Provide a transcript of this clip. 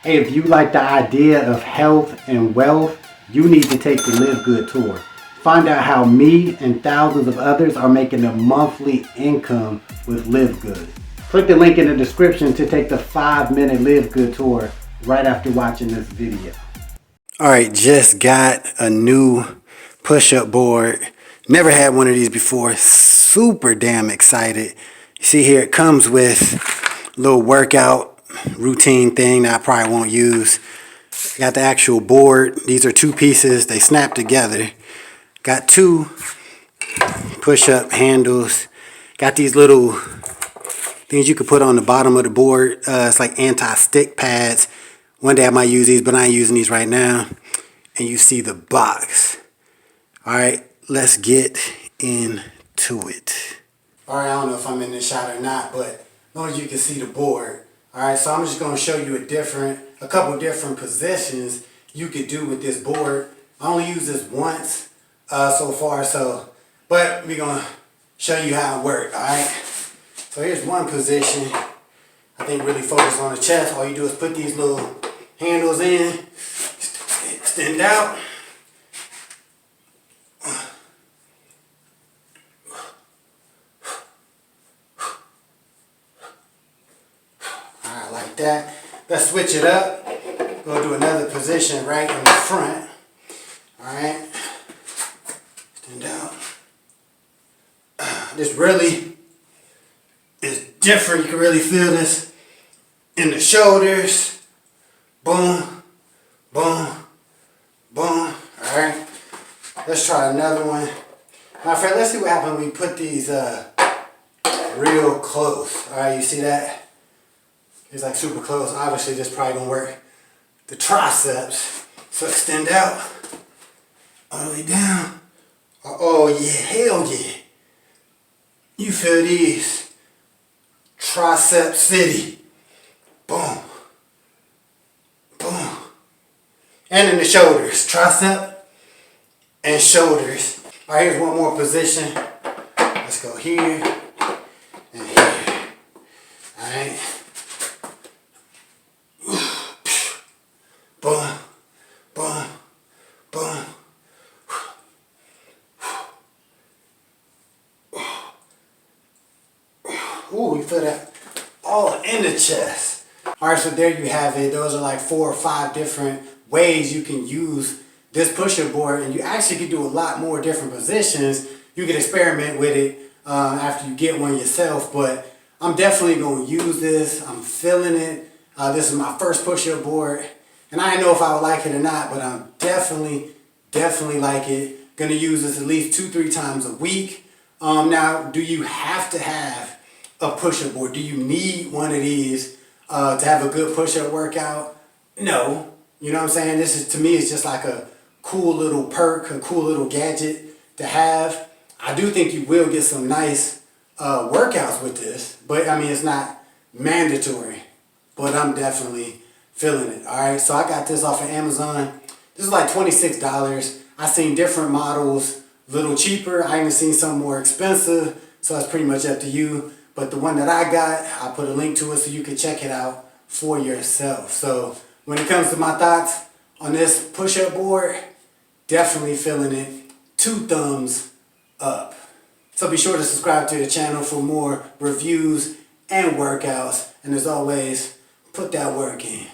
Hey, if you like the idea of health and wealth, you need to take the Live Good tour. Find out how me and thousands of others are making a monthly income with Live Good. Click the link in the description to take the 5-minute Live Good tour right after watching this video. All right, just got a new push-up board. Never had one of these before. Super damn excited. You see here, it comes with a little workout routine thing that I probably won't use. Got the actual board. These are 2 pieces. They snap together. Got 2 push-up handles. Got these little things you can put on the bottom of the board. It's like anti-stick pads. One day I might use these, but I ain't using these right now. And you see the box. All right, let's get into it. All right, I don't know if I'm in this shot or not, but as long as you can see the board. All right, so I'm just going to show you a couple different positions you could do with this board. I only used this once so far, but we're going to show you how it works, all right? So here's one position. I think really focus on the chest. All you do is put these little handles in, extend out. Like that. Let's switch it up. Go do another position right in the front. Alright. Stand out. This really is different. You can really feel this in the shoulders. Boom. Boom. Boom. Alright. Let's try another one. Matter of fact, let's see what happens when we put these real close. Alright, you see that? It's like super close. Obviously, this probably gonna work the triceps. So extend out all the way down. Oh yeah, hell yeah! You feel these tricep city. Boom, boom, and in the shoulders, tricep and shoulders. All right, here's one more position. Let's go here and here. All right. Boom, boom, boom. Ooh, you feel that all in the chest. All right, so there you have it. Those are like 4 or 5 different ways you can use this push-up board, and you actually can do a lot more different positions. You can experiment with it after you get one yourself, but I'm definitely going to use this. I'm feeling it. This is my first push-up board. And I didn't know if I would like it or not, but I'm definitely like it. Gonna use this at least 2-3 times a week. Now, do you have to have a push-up board? Do you need one of these to have a good push-up workout? No. You know what I'm saying? This is, to me, it's just like a cool little perk, a cool little gadget to have. I do think you will get some nice workouts with this, but I mean, it's not mandatory. But I'm definitely feeling it. Alright, so I got this off of Amazon. This is like $26. I seen different models, a little cheaper. I even seen some more expensive, so it's pretty much up to you. But the one that I got, I put a link to it so you can check it out for yourself. So when it comes to my thoughts on this push-up board, definitely feeling it. 2 thumbs up. So be sure to subscribe to the channel for more reviews and workouts. And as always, put that work in.